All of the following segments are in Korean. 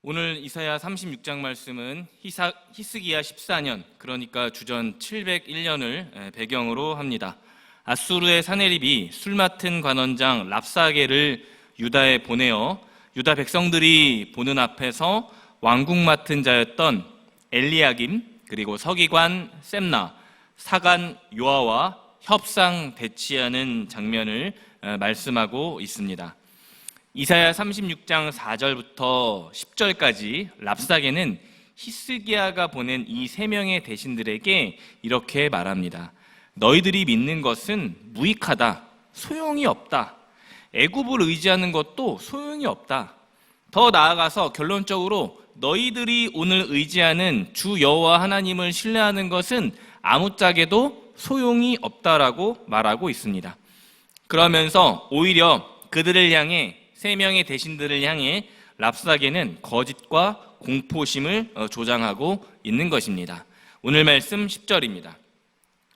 오늘 이사야 36장 말씀은 히스기야 14년, 그러니까 주전 701년을 배경으로 합니다. 아수르의 사네립이 술 맡은 관원장 랍사게를 유다에 보내어 유다 백성들이 보는 앞에서 왕궁 맡은 자였던 엘리야김, 그리고 서기관 셈나, 사관 요아와 협상 대치하는 장면을 말씀하고 있습니다. 이사야 36장 4절부터 10절까지 랍사게는 히스기야가 보낸 이 세 명의 대신들에게 이렇게 말합니다. 너희들이 믿는 것은 무익하다, 소용이 없다. 애굽을 의지하는 것도 소용이 없다. 더 나아가서 결론적으로 너희들이 오늘 의지하는 주 여호와 하나님을 신뢰하는 것은 아무짝에도 소용이 없다라고 말하고 있습니다. 그러면서 오히려 그들을 향해, 세 명의 대신들을 향해 랍사게는 거짓과 공포심을 조장하고 있는 것입니다. 오늘 말씀 10절입니다.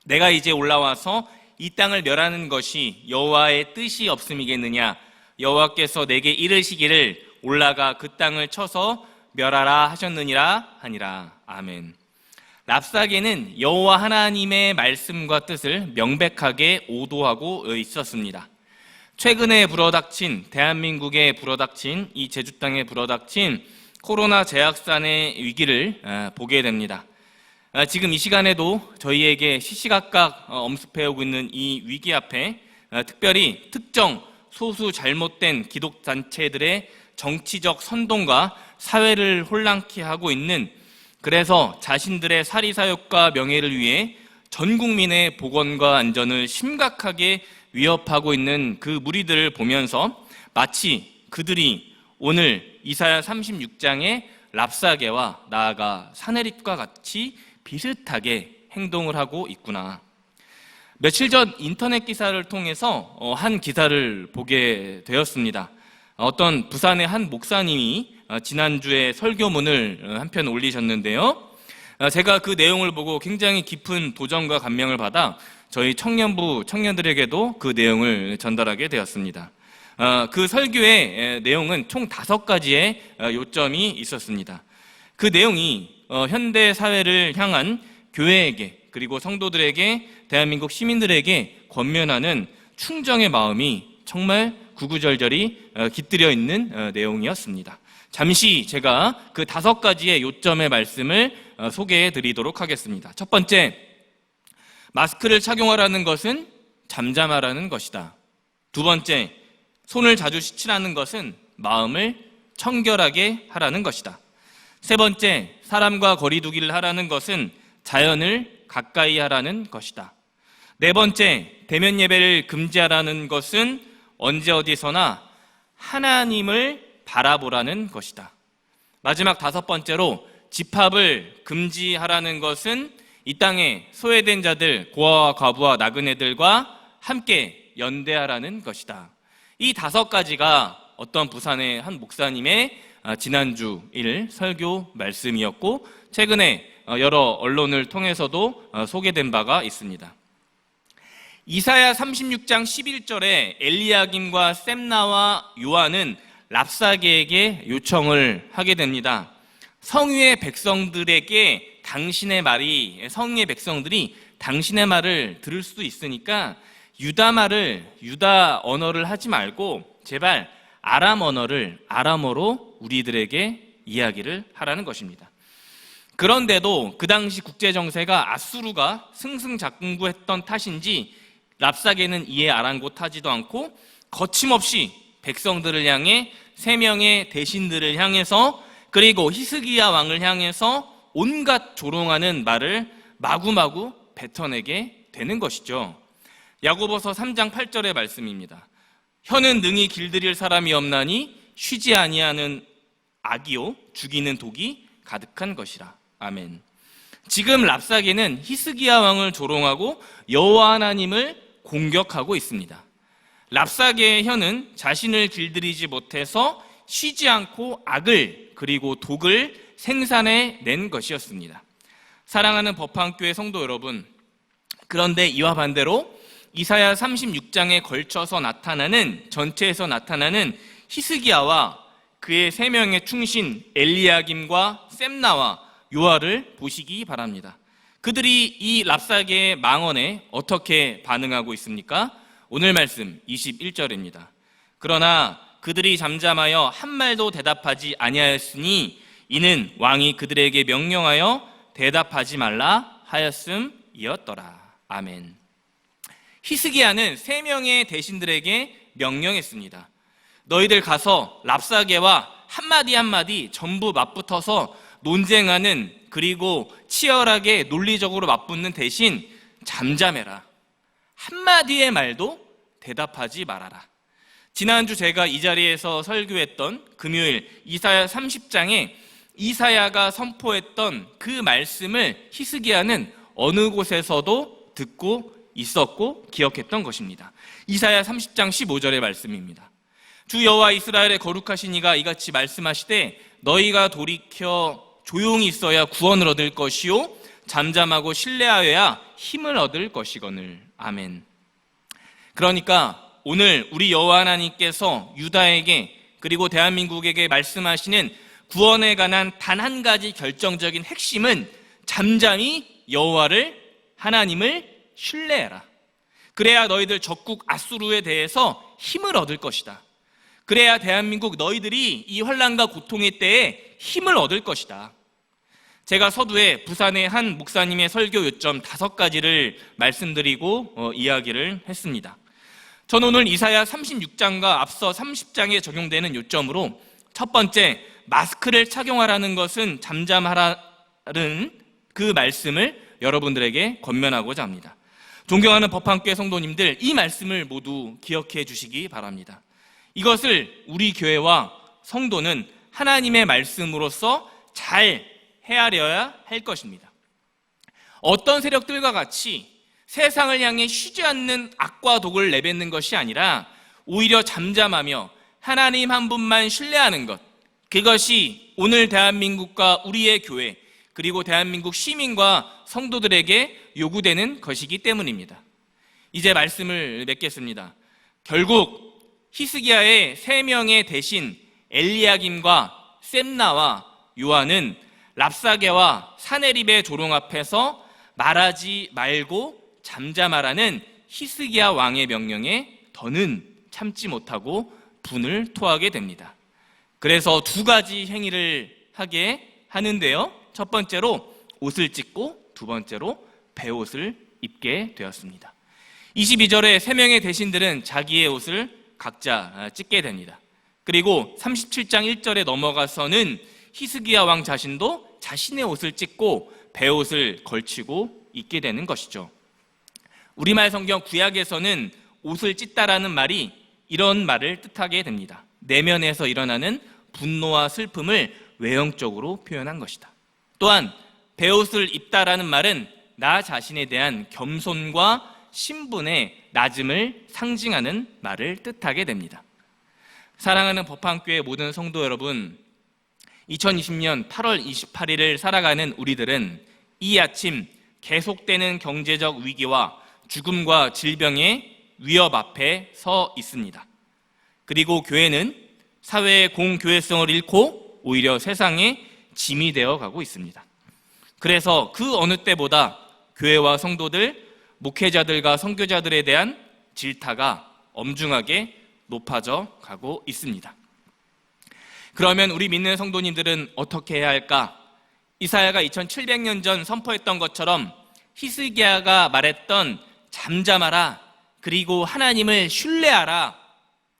내가 이제 올라와서 이 땅을 멸하는 것이 여호와의 뜻이 없음이겠느냐? 여호와께서 내게 이르시기를 올라가 그 땅을 쳐서 멸하라 하셨느니라 하니라. 아멘. 랍사게는 여호와 하나님의 말씀과 뜻을 명백하게 오도하고 있었습니다. 최근에 대한민국에 불어닥친 이 제주 땅에 불어닥친 코로나 재확산의 위기를 보게 됩니다. 지금 이 시간에도 저희에게 시시각각 엄습해오고 있는 이 위기 앞에 특별히 특정 소수 잘못된 기독단체들의 정치적 선동과 사회를 혼란케 하고 있는, 그래서 자신들의 사리사욕과 명예를 위해 전 국민의 보건과 안전을 심각하게 위협하고 있는 그 무리들을 보면서 마치 그들이 오늘 이사야 36장의 랍사게와 나아가 사네립과 같이 비슷하게 행동을 하고 있구나. 며칠 전 인터넷 기사를 통해서 한 기사를 보게 되었습니다. 어떤 부산의 한 목사님이 지난주에 설교문을 한 편 올리셨는데요. 제가 그 내용을 보고 굉장히 깊은 도전과 감명을 받아 저희 청년들에게도 그 내용을 전달하게 되었습니다. 그 설교의 내용은 총 5가지의 요점이 있었습니다. 그 내용이 현대 사회를 향한 교회에게, 그리고 성도들에게, 대한민국 시민들에게 권면하는 충정의 마음이 정말 구구절절히 깃들여 있는 내용이었습니다. 잠시 제가 그 5가지의 요점의 말씀을 소개해 드리도록 하겠습니다. 첫 번째, 마스크를 착용하라는 것은 잠잠하라는 것이다. 두 번째, 손을 자주 씻으라는 것은 마음을 청결하게 하라는 것이다. 세 번째, 사람과 거리 두기를 하라는 것은 자연을 가까이 하라는 것이다. 네 번째, 대면 예배를 금지하라는 것은 언제 어디서나 하나님을 바라보라는 것이다. 마지막 5번째로, 집합을 금지하라는 것은 이 땅에 소외된 자들, 고아와 과부와 나그네들과 함께 연대하라는 것이다. 이 5가지가 어떤 부산의 한 목사님의 지난주 일 설교 말씀이었고, 최근에 여러 언론을 통해서도 소개된 바가 있습니다. 이사야 36장 11절에 엘리야김과 셈나와 요한은 랍사게에게 요청을 하게 됩니다. 성유의 백성들이 당신의 말을 들을 수도 있으니까 유다 언어를 하지 말고 제발 아람어로 우리들에게 이야기를 하라는 것입니다. 그런데도 그 당시 국제정세가 아수르가 승승장구했던 탓인지 랍사게는 이에 아랑곳하지도 않고 거침없이 백성들을 향해 3명의 대신들을 향해서, 그리고 히스기야 왕을 향해서 온갖 조롱하는 말을 마구마구 뱉어내게 되는 것이죠. 야고보서 3장 8절의 말씀입니다. 혀는 능히 길들일 사람이 없나니 쉬지 아니하는 악이요 죽이는 독이 가득한 것이라. 아멘. 지금 랍사게는 히스기야 왕을 조롱하고 여호와 하나님을 공격하고 있습니다. 랍사게의 혀는 자신을 길들이지 못해서 쉬지 않고 악을, 그리고 독을 생산해낸 것이었습니다. 사랑하는 법학교회 성도 여러분, 그런데 이와 반대로 이사야 36장에 걸쳐서 전체에서 나타나는 히스기야와 그의 세 명의 충신 엘리야김과 셈나와 요아를 보시기 바랍니다. 그들이 이 랍사게의 망언에 어떻게 반응하고 있습니까? 오늘 말씀 21절입니다. 그러나 그들이 잠잠하여 한 말도 대답하지 아니하였으니 이는 왕이 그들에게 명령하여 대답하지 말라 하였음이었더라. 아멘. 히스기야는 세 명의 대신들에게 명령했습니다. 너희들 가서 랍사게와 한마디 한마디 전부 맞붙어서 논쟁하는, 그리고 치열하게 논리적으로 맞붙는 대신 잠잠해라. 한마디의 말도 대답하지 말아라. 지난주 제가 이 자리에서 설교했던 금요일 이사야 30장에 이사야가 선포했던 그 말씀을 히스기야는 어느 곳에서도 듣고 있었고 기억했던 것입니다. 이사야 30장 15절의 말씀입니다. 주 여호와 이스라엘의 거룩하신 이가 이같이 말씀하시되 너희가 돌이켜 조용히 있어야 구원을 얻을 것이요 잠잠하고 신뢰하여야 힘을 얻을 것이거늘. 아멘. 그러니까 오늘 우리 여호와 하나님께서 유다에게 그리고 대한민국에게 말씀하시는 구원에 관한 단 한 가지 결정적인 핵심은 잠잠히 여호와를, 하나님을 신뢰해라. 그래야 너희들 적국 아수르에 대해서 힘을 얻을 것이다. 그래야 대한민국 너희들이 이 환난과 고통의 때에 힘을 얻을 것이다. 제가 서두에 부산의 한 목사님의 설교 요점 5가지를 말씀드리고 이야기를 했습니다. 저는 오늘 이사야 36장과 앞서 30장에 적용되는 요점으로 첫 번째, 마스크를 착용하라는 것은 잠잠하라는 그 말씀을 여러분들에게 권면하고자 합니다. 존경하는 법한교회 성도님들, 이 말씀을 모두 기억해 주시기 바랍니다. 이것을 우리 교회와 성도는 하나님의 말씀으로서 잘 헤아려야 할 것입니다. 어떤 세력들과 같이 세상을 향해 쉬지 않는 악과 독을 내뱉는 것이 아니라 오히려 잠잠하며 하나님 한 분만 신뢰하는 것, 그것이 오늘 대한민국과 우리의 교회 그리고 대한민국 시민과 성도들에게 요구되는 것이기 때문입니다. 이제 말씀을 맺겠습니다. 결국 히스기야의 3명의 대신 엘리야김과 셈나와 요한은 랍사게와 사네립의 조롱 앞에서 말하지 말고 잠잠하라는 히스기야 왕의 명령에 더는 참지 못하고 분을 토하게 됩니다. 그래서 2가지 행위를 하게 하는데요. 첫 번째로 옷을 찢고 두 번째로 베옷을 입게 되었습니다. 22절에 3명의 대신들은 자기의 옷을 각자 찢게 됩니다. 그리고 37장 1절에 넘어가서는 히스기야 왕 자신도 자신의 옷을 찢고 베옷을 걸치고 입게 되는 것이죠. 우리말 성경 구약에서는 옷을 찢다라는 말이 이런 말을 뜻하게 됩니다. 내면에서 일어나는 분노와 슬픔을 외형적으로 표현한 것이다. 또한 베옷을 입다라는 말은 나 자신에 대한 겸손과 신분의 낮음을 상징하는 말을 뜻하게 됩니다. 사랑하는 법한교회 모든 성도 여러분, 2020년 8월 28일을 살아가는 우리들은 이 아침 계속되는 경제적 위기와 죽음과 질병의 위협 앞에 서 있습니다. 그리고 교회는 사회의 공교회성을 잃고 오히려 세상의 짐이 되어 가고 있습니다. 그래서 그 어느 때보다 교회와 성도들, 목회자들과 선교자들에 대한 질타가 엄중하게 높아져 가고 있습니다. 그러면 우리 믿는 성도님들은 어떻게 해야 할까? 이사야가 2700년 전 선포했던 것처럼 히스기야가 말했던 잠잠하라, 그리고 하나님을 신뢰하라,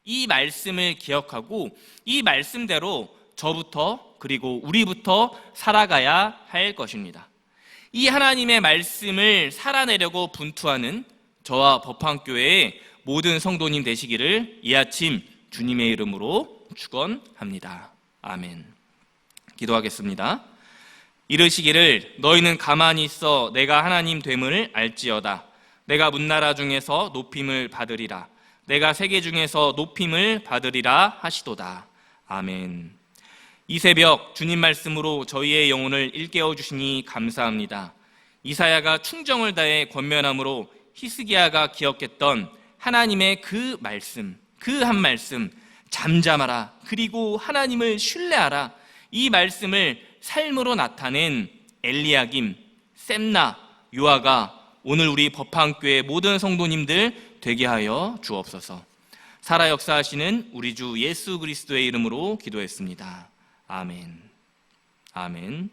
이 말씀을 기억하고 이 말씀대로 저부터 그리고 우리부터 살아가야 할 것입니다. 이 하나님의 말씀을 살아내려고 분투하는 저와 법한교회의 모든 성도님 되시기를 이 아침 주님의 이름으로 축원합니다. 아멘. 기도하겠습니다. 이르시기를 너희는 가만히 있어 내가 하나님 됨을 알지어다. 내가 문나라 중에서 높임을 받으리라. 내가 세계 중에서 높임을 받으리라 하시도다. 아멘. 이 새벽 주님 말씀으로 저희의 영혼을 일깨워 주시니 감사합니다. 이사야가 충정을 다해 권면함으로 히스기야가 기억했던 하나님의 그 말씀, 그 한 말씀, 잠잠하라, 그리고 하나님을 신뢰하라, 이 말씀을 삶으로 나타낸 엘리야김, 셈나, 요아가 오늘 우리 법화교회 모든 성도님들 되게 하여 주옵소서. 살아 역사하시는 우리 주 예수 그리스도의 이름으로 기도했습니다. 아멘. 아멘.